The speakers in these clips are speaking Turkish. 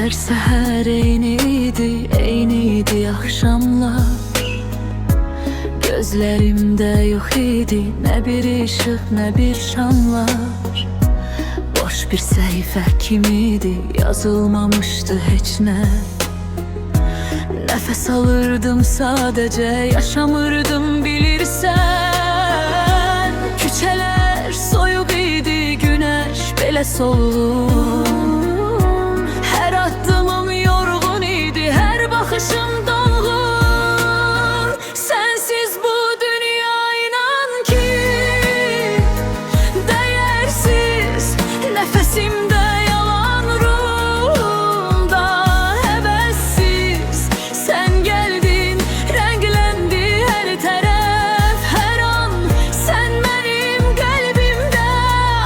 Her seher eyniydi akşamlar. Gözlerimde yok idi ne bir ışık ne bir şanlar. Boş bir sayfa kimiydi, yazılmamıştı hiç ne. Nefes alırdım sadece, yaşamırdım bilirsen. Küçeler soyuq idi, güneş belə solğun. Her addımım yorgun idi, her bakışım dalgın. Sensiz bu dünya inan ki değersiz. Nefesimde yalan, ruhumda hevessiz. Sen geldin, renklendi her taraf her an. Sen benim kalbimde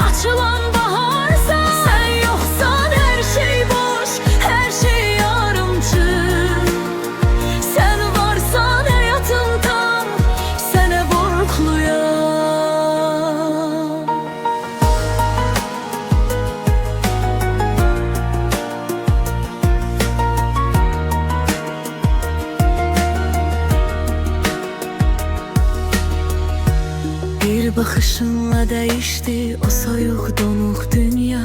açılan baharsan. Sen yoksan her şey boş, her şey yarımçıq. Sen varsan hayatım tam, sənə borcluyam. Bir bakışınla değişti o soyuq donuq dünya.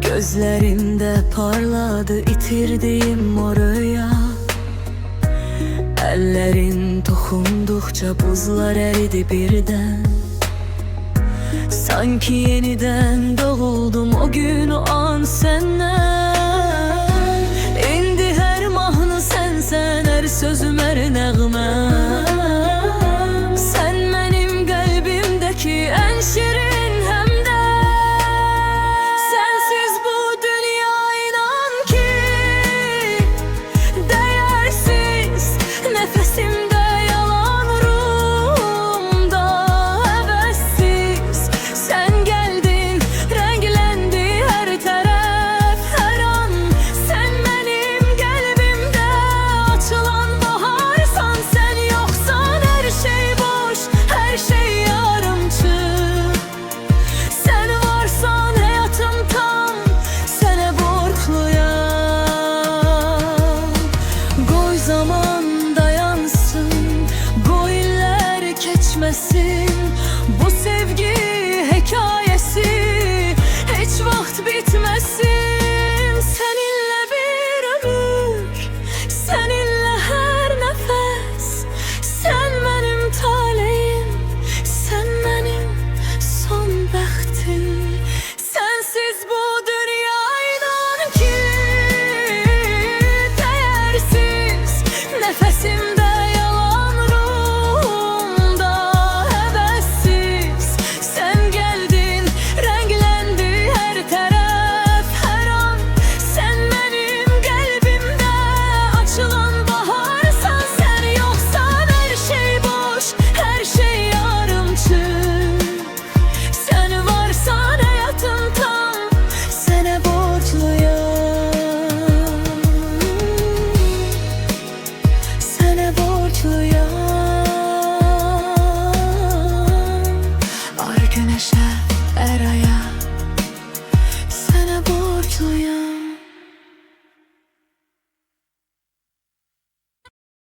Gözlerimde parladı itirdiğim o rüya. Ellerin dokundukça buzlar eridi birden. Sanki yeniden doğuldum o gün o an senden.